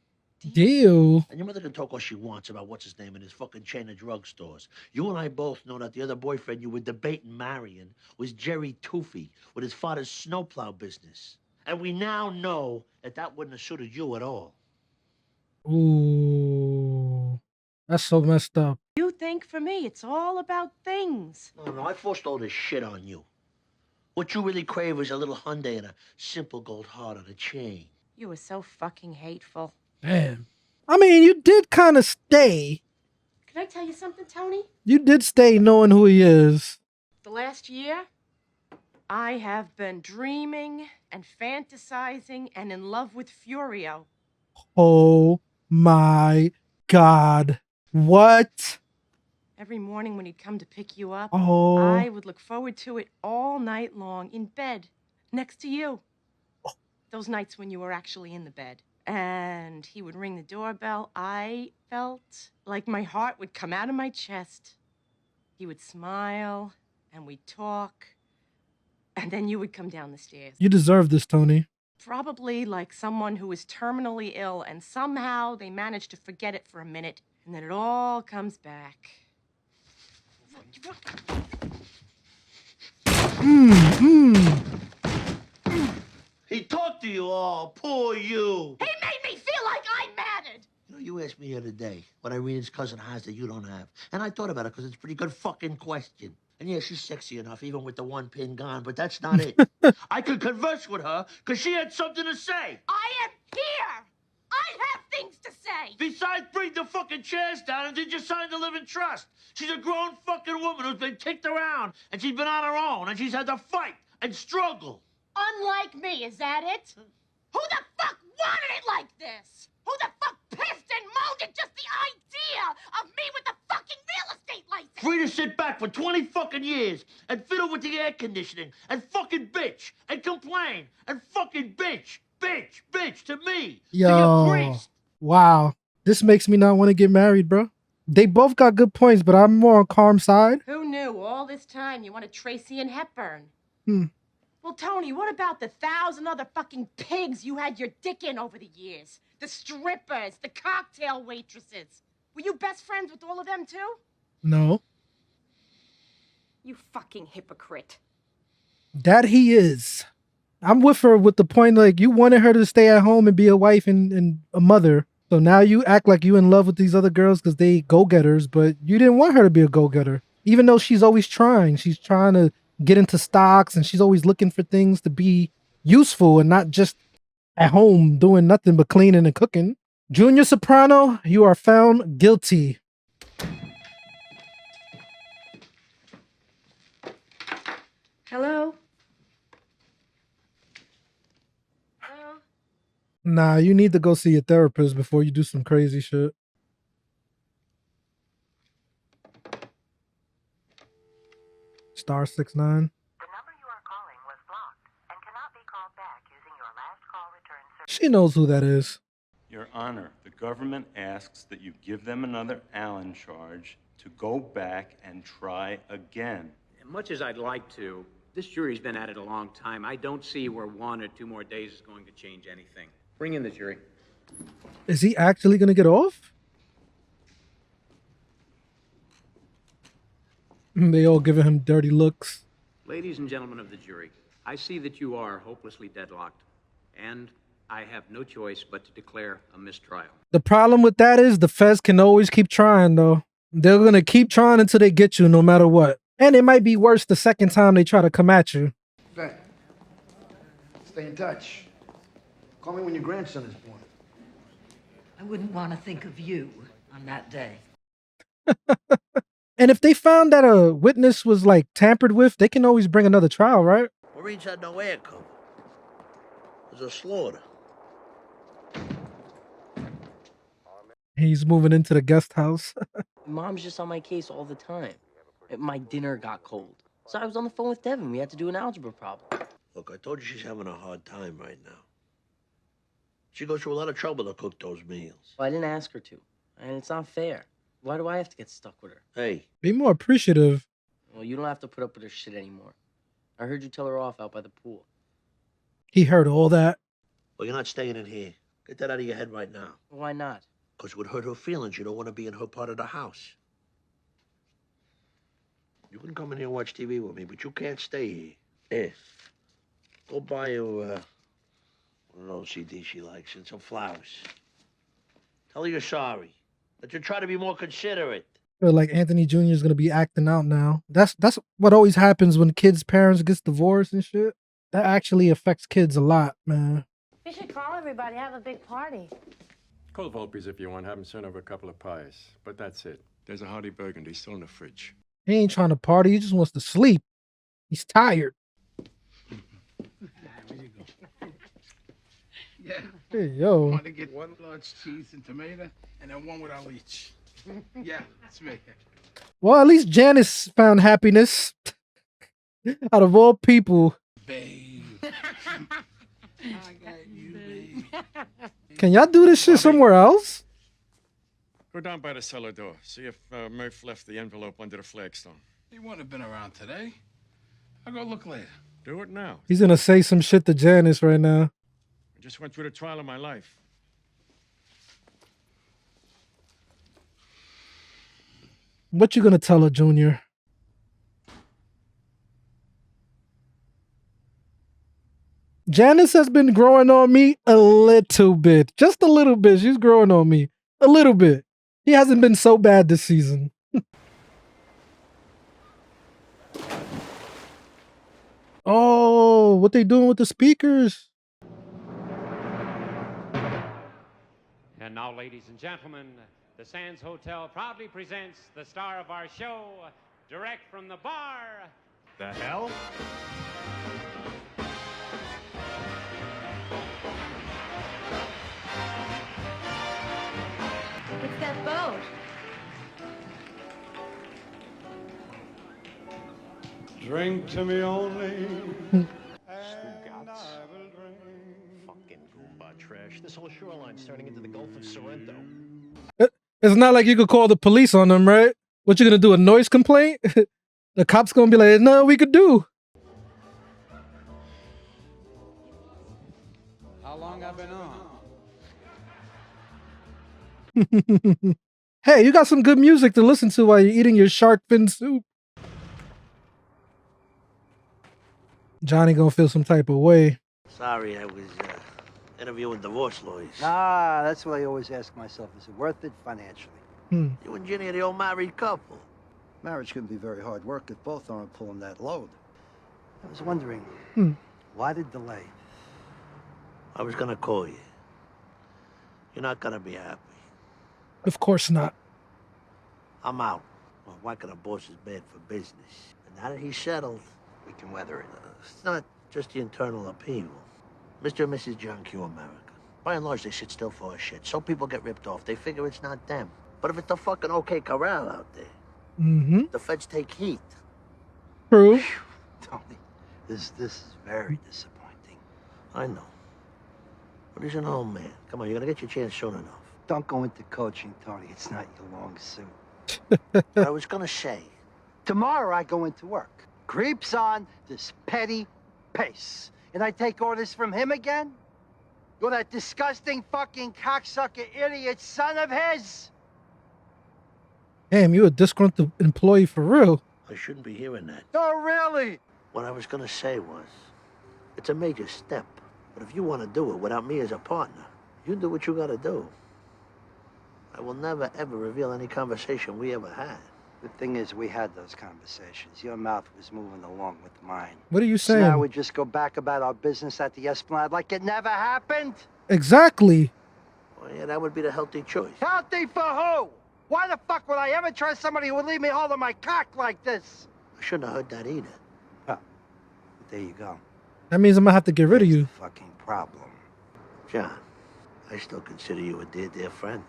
S2: Deal?
S4: And your mother can talk all she wants about what's his name in his fucking chain of drugstores. You and I both know that the other boyfriend you were debating marrying was Jerry Toofy with his father's snowplow business. And we now know that that wouldn't have suited you at all.
S2: Ooh. That's so messed up.
S8: You think for me it's all about things.
S4: No, I forced all this shit on you. What you really crave is a little Hyundai and a simple gold heart on a chain.
S8: You were so fucking hateful.
S2: Damn. I mean, you did kind of stay.
S8: Can I tell you something, Tony?
S2: You did stay knowing who he is.
S8: The last year, I have been dreaming and fantasizing and in love with Furio.
S2: Oh my God. What?
S8: Every morning when he'd come to pick you up,
S2: Oh.
S8: I would look forward to it all night long in bed, next to you. Those nights when you were actually in the bed. And he would ring the doorbell. I felt like my heart would come out of my chest. He would smile, and we'd talk, and then you would come down the stairs.
S2: You deserve this, Tony.
S8: Probably like someone who is terminally ill, and somehow they manage to forget it for a minute, and then it all comes back.
S4: He talked to you all. Poor you.
S8: He made me feel like I mattered.
S4: You know, you asked me the other day what Irina's cousin has that you don't have. And I thought about it because it's a pretty good fucking question. And yeah, she's sexy enough, even with the one pin gone, but that's not it. I could converse with her because she had something to say.
S8: I am here. I have things to say.
S4: Besides, bring the fucking chairs down and did you sign the living trust? She's a grown fucking woman who's been kicked around, and she's been on her own, and she's had to fight and struggle.
S8: Unlike me, is that it? Who the fuck wanted it like this? Who the fuck pissed and moaned at just the idea of me with the fucking real estate license?
S4: Free to sit back for 20 fucking years and fiddle with the air conditioning and fucking bitch and complain and fucking bitch to me. To your
S2: Yo.
S4: priest.
S2: Wow. This makes me not want to get married, bro. They both got good points, but I'm more on Carm's side.
S8: Who knew all this time you wanted Tracy and Hepburn?
S2: Hmm.
S8: Well, Tony, what about the 1,000 other fucking pigs you had your dick in over the years? The strippers, the cocktail waitresses. Were you best friends with all of them, too?
S2: No.
S8: You fucking hypocrite.
S2: That he is. I'm with her with the point, like, you wanted her to stay at home and be a wife and a mother. So now you act like you in love with these other girls because they go-getters, but you didn't want her to be a go-getter. Even though she's always trying. She's trying to get into stocks, and she's always looking for things to be useful and not just at home doing nothing but cleaning and cooking. Junior Soprano, you are found guilty.
S14: Hello?
S2: Nah, you need to go see a therapist before you do some crazy shit. *69. She knows who that is.
S6: Your Honor, the government asks that you give them another Allen charge to go back and try again.
S10: Much as I'd like to, this jury's been at it a long time. I don't see where 1 or 2 more days is going to change anything. Bring in the jury.
S2: Is he actually gonna get off? They all giving him dirty looks.
S10: Ladies and gentlemen of the jury, I see that you are hopelessly deadlocked, and I have no choice but to declare a mistrial.
S2: The problem with that is the feds can always keep trying, though. They're gonna keep trying until they get you, no matter what. And it might be worse the second time they try to come at you.
S7: Ben, stay in touch. Call me when your grandson is born.
S9: I wouldn't want to think of you on that day.
S2: And if they found that a witness was like tampered with, they can always bring another trial, right?
S4: Marines had no air cover. It was a slaughter.
S2: He's moving into the guest house.
S17: Mom's just on my case all the time. My dinner got cold. So I was on the phone with Devin. We had to do an algebra problem.
S4: Look, I told you she's having a hard time right now. She goes through a lot of trouble to cook those meals.
S17: Well, I didn't ask her to. And it's not fair. Why do I have to get stuck with her?
S4: Hey.
S2: Be more appreciative.
S17: Well, you don't have to put up with her shit anymore. I heard you tell her off out by the pool.
S2: He heard all that.
S4: Well, you're not staying in here. Get that out of your head right now.
S17: Why not?
S4: Because it would hurt her feelings. You don't want to be in her part of the house. You can come in here and watch TV with me, but you can't stay here. Here. Go buy her one of those CDs she likes and some flowers. Tell her you're sorry. That you try to be more considerate.
S2: Feel like Anthony Jr. is gonna be acting out now. That's what always happens when kids' parents gets divorced and shit. That actually affects kids a lot, man.
S24: We should call everybody, have a big party.
S11: Call Volpe's if you want. Have him send over a couple of pies. But that's it. There's a hearty burgundy still in the fridge.
S2: He ain't trying to party. He just wants to sleep. He's tired.
S22: Yeah.
S2: Hey, yo.
S22: I want to get 1 large cheese and tomato, and then 1 without each. Yeah, that's me.
S2: Well, at least Janice found happiness. Out of all people.
S22: Babe. I got you, babe.
S2: Can y'all do this shit somewhere else?
S11: Go down by the cellar door. See if Murph left the envelope under the flagstone.
S22: He wouldn't have been around today. I'll go look later.
S11: Do it now.
S2: He's gonna say some shit to Janice right now.
S11: I just went through the trial of my life.
S2: What you gonna tell her, Junior? Janice has been growing on me a little bit. Just a little bit. She's growing on me. A little bit. He hasn't been so bad this season. Oh, what they doing with the speakers?
S25: And now, ladies and gentlemen, the Sands Hotel proudly presents the star of our show, direct from the bar.
S11: The hell?
S24: It's that boat.
S11: Drink to me only.
S13: Fucking Goomba trash. This whole shoreline's turning into the Gulf of Sorrento.
S2: It's not like you could call the police on them, right? What you gonna do, a noise complaint? The cops gonna be like, there's nothing we could do.
S22: How long I've been on?
S2: Hey, you got some good music to listen to while you're eating your shark fin soup. Johnny gonna feel some type of way.
S4: Sorry, I was interviewing divorce lawyers.
S5: Ah, that's what I always ask myself. Is it worth it financially?
S4: You and Ginny are the old married couple.
S5: Marriage can be very hard work if both aren't pulling that load. I was wondering, why the delay?
S4: I was gonna call you. You're not gonna be happy.
S2: Of course not.
S4: I'm out. Well, whacking a boss is bad for business. And now that he's settled, we can weather it. It's not just the internal upheaval. Mr. and Mrs. John Q. America. By and large, they sit still for a shit. So people get ripped off. They figure it's not them. But if it's the fucking OK Corral out there, the feds take heat.
S2: True.
S5: Tony, this is very disappointing.
S4: I know. But he's an old man. Come on, you're gonna get your chance soon enough.
S5: Don't go into coaching, Tony. It's not your long suit.
S4: I was gonna say.
S5: Tomorrow I go into work. Creeps on this petty pace. And I take orders from him again? You're that disgusting fucking cocksucker idiot son of his!
S2: Damn, you a disgruntled employee for real.
S4: I shouldn't be hearing that.
S5: Oh, really?
S4: What I was gonna say was, it's a major step. But if you want to do it without me as a partner, you do what you gotta do. I will never, ever reveal any conversation we ever had.
S5: The thing is, we had those conversations. Your mouth was moving along with mine.
S2: What are you
S5: So
S2: saying?
S5: now we just go back about our business at the Esplanade like it never happened?
S2: Exactly.
S4: Well, yeah, that would be the healthy choice.
S5: Healthy for who? Why the fuck would I ever trust somebody who would leave me holding my cock like this?
S4: I shouldn't have heard that either.
S5: Huh. There you go.
S2: That means I'm gonna have to get rid of you.
S5: Fucking problem.
S4: John, I still consider you a dear, dear friend.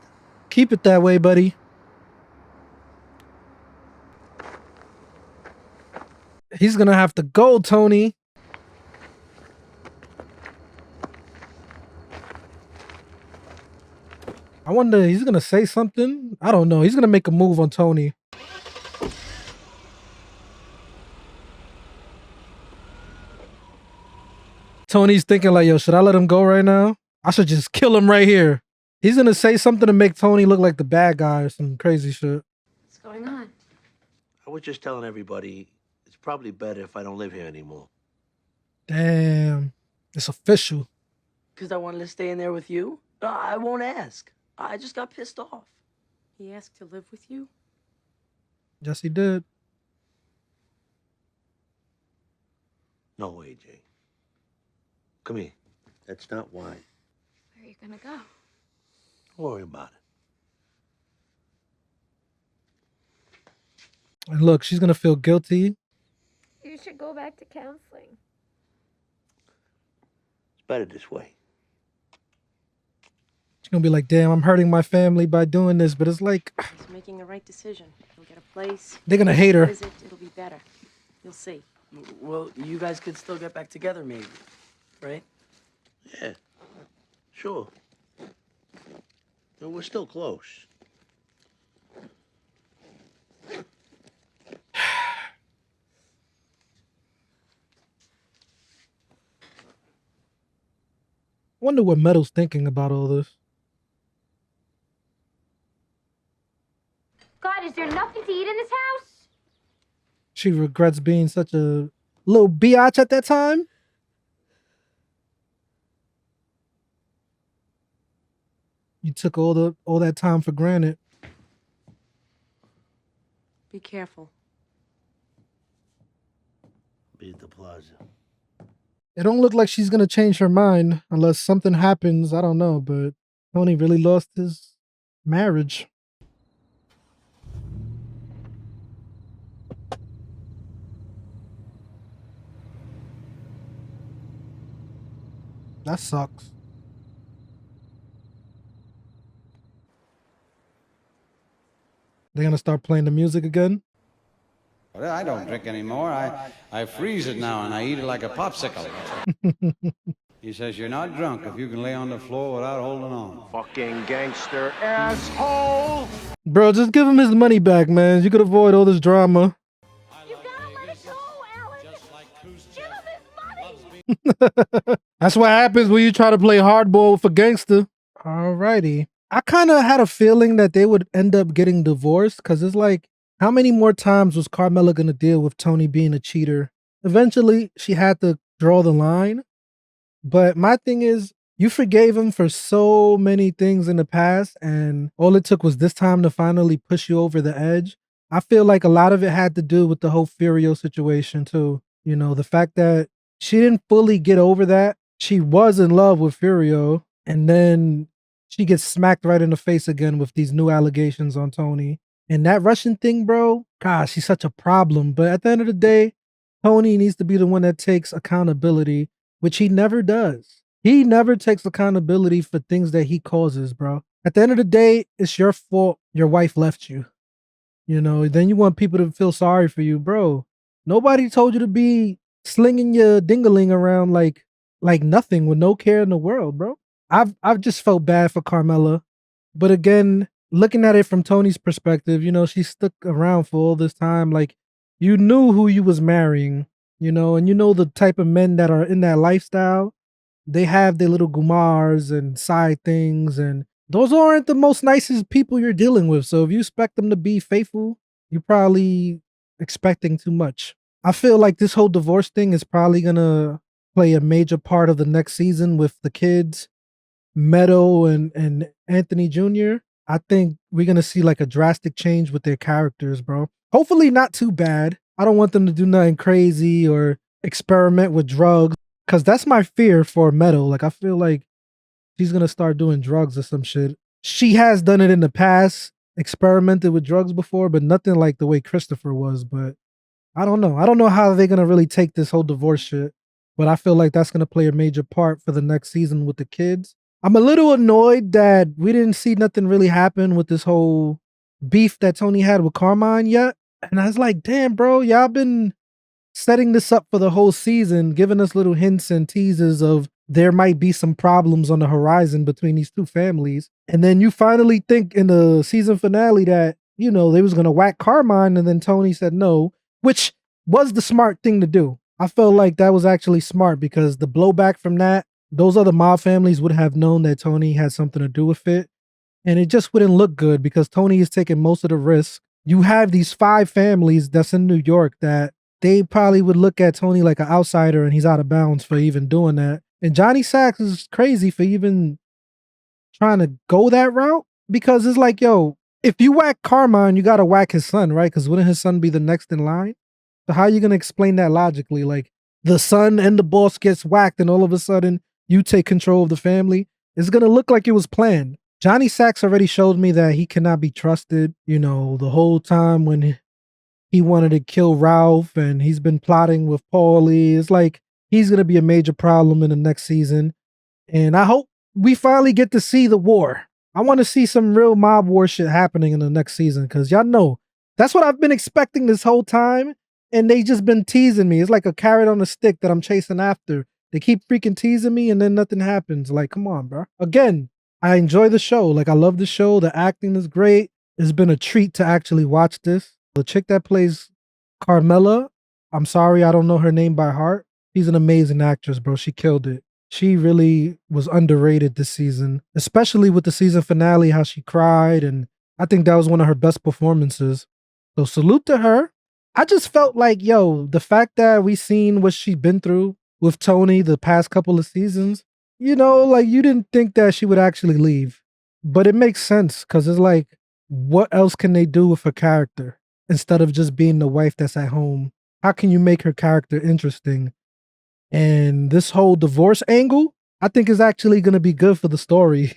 S2: Keep it that way, buddy. He's gonna have to go, Tony. I wonder, he's gonna say something? I don't know. He's gonna make a move on Tony. Tony's thinking like, yo, should I let him go right now? I should just kill him right here. He's gonna say something to make Tony look like the bad guy or some crazy shit.
S14: What's going on?
S4: I was just telling everybody, it's probably better if I don't live here anymore.
S2: Damn. It's official.
S17: Because I wanted to stay in there with you? I won't ask. I just got pissed off.
S8: He asked to live with you?
S2: Yes, he did.
S4: No way, Jay. Come here. That's not why.
S14: Where are you gonna go?
S4: Don't worry about it.
S2: And look, she's gonna feel guilty.
S14: You should go back to counseling.
S4: It's better this way.
S2: She's gonna be like, damn, I'm hurting my family by doing this, but it's like
S8: He's making the right decision. He'll get a place.
S2: They're gonna hate her.
S8: Visit, it'll be better. You'll see.
S17: Well, you guys could still get back together, maybe. Right?
S4: Yeah, sure. But we're still close.
S2: Wonder what Metal's thinking about all this.
S14: God, is there nothing to eat in this house?
S2: She regrets being such a little biatch at that time. You took all that time for granted.
S8: Be careful.
S4: Be at the plaza.
S2: It don't look like she's gonna change her mind unless something happens. I don't know, but Tony really lost his marriage. That sucks. They're gonna start playing the music again?
S22: Well, I don't drink anymore. I freeze it now and I eat it like a popsicle. He says, you're not drunk if you can lay on the floor without holding on.
S11: Fucking gangster asshole!
S2: Bro, just give him his money back, man. You could avoid all this drama.
S14: You gotta let it go, Alan! Give him his money!
S2: That's what happens when you try to play hardball with a gangster. Alrighty. I kind of had a feeling that they would end up getting divorced because it's like, how many more times was Carmela going to deal with Tony being a cheater? Eventually, she had to draw the line. But my thing is, you forgave him for so many things in the past, and all it took was this time to finally push you over the edge. I feel like a lot of it had to do with the whole Furio situation, too. You know, the fact that she didn't fully get over that. She was in love with Furio, and then she gets smacked right in the face again with these new allegations on Tony. And that Russian thing, bro, gosh, she's such a problem. But at the end of the day, Tony needs to be the one that takes accountability, which he never does. He never takes accountability for things that he causes, bro. At the end of the day, it's your fault your wife left you. You know, then you want people to feel sorry for you, bro. Nobody told you to be slinging your dingaling around like nothing with no care in the world, bro. I've just felt bad for Carmela. But again, looking at it from Tony's perspective, you know, she stuck around for all this time. Like, you knew who you was marrying, you know, and you know the type of men that are in that lifestyle. They have their little gumars and side things, and those aren't the most nicest people you're dealing with. So if you expect them to be faithful, you're probably expecting too much. I feel like this whole divorce thing is probably gonna play a major part of the next season with the kids, Meadow and Anthony Jr. I think we're gonna see like a drastic change with their characters, bro. Hopefully not too bad. I don't want them to do nothing crazy or experiment with drugs, because that's my fear for Meadow. Like, I feel like she's gonna start doing drugs or some shit. She has done it in the past, experimented with drugs before, but nothing like the way Christopher was. But I don't know. I don't know how they're gonna really take this whole divorce shit. But I feel like that's gonna play a major part for the next season with the kids. I'm a little annoyed that we didn't see nothing really happen with this whole beef that Tony had with Carmine yet. And I was like, damn, bro, y'all been setting this up for the whole season, giving us little hints and teasers of there might be some problems on the horizon between these two families. And then you finally think in the season finale that, you know, they was going to whack Carmine, and then Tony said no, which was the smart thing to do. I felt like that was actually smart, because the blowback from that, those other mob families would have known that Tony had something to do with it. And it just wouldn't look good because Tony is taking most of the risk. You have these 5 families that's in New York that they probably would look at Tony like an outsider, and he's out of bounds for even doing that. And Johnny Sacks is crazy for even trying to go that route, because it's like, yo, if you whack Carmine, you got to whack his son, right? Because wouldn't his son be the next in line? So how are you going to explain that logically? Like, the son and the boss gets whacked, and all of a sudden you take control of the family. It's going to look like it was planned. Johnny Sacks already showed me that he cannot be trusted. You know, the whole time when he wanted to kill Ralph, and he's been plotting with Paulie. It's like he's going to be a major problem in the next season. And I hope we finally get to see the war. I want to see some real mob war shit happening in the next season, because y'all know that's what I've been expecting this whole time. And they just been teasing me. It's like a carrot on a stick that I'm chasing after. They keep freaking teasing me, and then nothing happens. Like, come on, bro. Again, I enjoy the show. Like, I love the show. The acting is great. It's been a treat to actually watch this. The chick that plays Carmela, I'm sorry, I don't know her name by heart. She's an amazing actress, bro. She killed it. She really was underrated this season, especially with the season finale, how she cried. And I think that was one of her best performances. So salute to her. I just felt like, yo, the fact that we seen what she's been through with Tony the past couple of seasons, you know, like, you didn't think that she would actually leave. But it makes sense, because it's like, what else can they do with her character instead of just being the wife that's at home? How can you make her character interesting? And this whole divorce angle, I think, is actually going to be good for the story.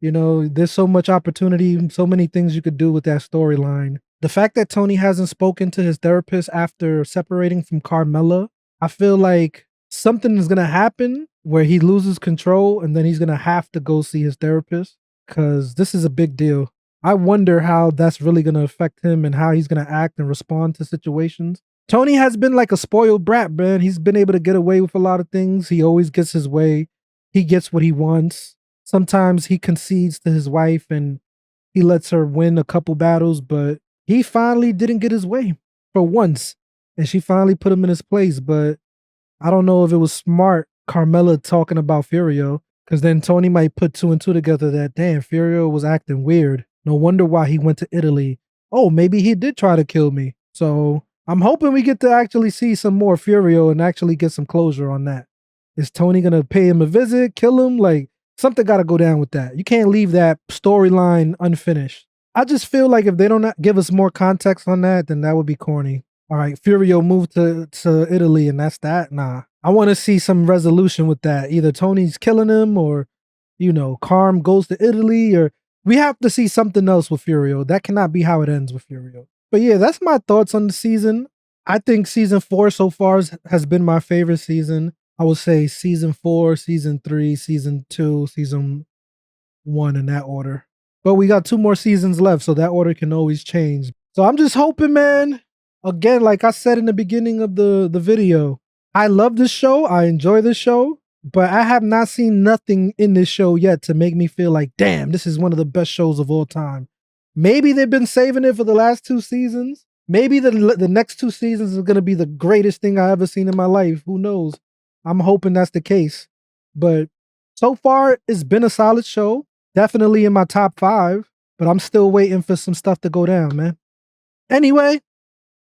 S2: You know, there's so much opportunity, so many things you could do with that storyline. The fact that Tony hasn't spoken to his therapist after separating from Carmela, I feel like something is going to happen where he loses control, and then he's going to have to go see his therapist, because this is a big deal. I wonder how that's really going to affect him and how he's going to act and respond to situations. Tony has been like a spoiled brat, man. He's been able to get away with a lot of things. He always gets his way. He gets what he wants. Sometimes he concedes to his wife and he lets her win a couple battles, but he finally didn't get his way for once. And she finally put him in his place. But I don't know if it was smart, Carmela talking about Furio, because then Tony might put 2 and 2 together that, damn, Furio was acting weird. No wonder why he went to Italy. Oh, maybe he did try to kill me. So I'm hoping we get to actually see some more Furio and actually get some closure on that. Is Tony going to pay him a visit, kill him? Like, something got to go down with that. You can't leave that storyline unfinished. I just feel like if they don't give us more context on that, then that would be corny. all right, Furio moved to Italy and that's that. Nah, I want to see some resolution with that. Either Tony's killing him or, you know, Carm goes to Italy, or we have to see something else with Furio. That cannot be how it ends with Furio. But yeah, that's my thoughts on the season. I think season 4 so far has been my favorite season. I would say season 4, season 3, season 2, season 1 in that order. But we got 2 more seasons left, so that order can always change. So I'm just hoping, man. Again, like I said in the beginning of the video, I love this show. I enjoy this show, but I have not seen nothing in this show yet to make me feel like, damn, this is one of the best shows of all time. Maybe they've been saving it for the last 2 seasons. Maybe the next 2 seasons is going to be the greatest thing I ever seen in my life. Who knows? I'm hoping that's the case. But so far, it's been a solid show. Definitely in my top 5. But I'm still waiting for some stuff to go down, man. Anyway,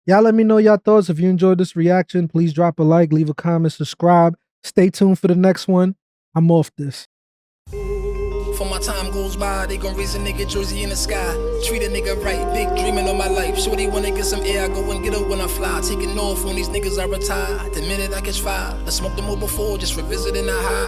S2: y'all let me know your thoughts. If you enjoyed this reaction, please drop a like, leave a comment, subscribe. Stay tuned for the next one. I'm off this.
S3: For my time goes by, they gon' raise a nigga jersey in the sky. Treat a nigga right, big dreaming on my life. Shorty wanna get some air, I go and get her when I fly. Taking off on these niggas I retire. The minute I catch fire, I smoked them all before, just revisiting the high.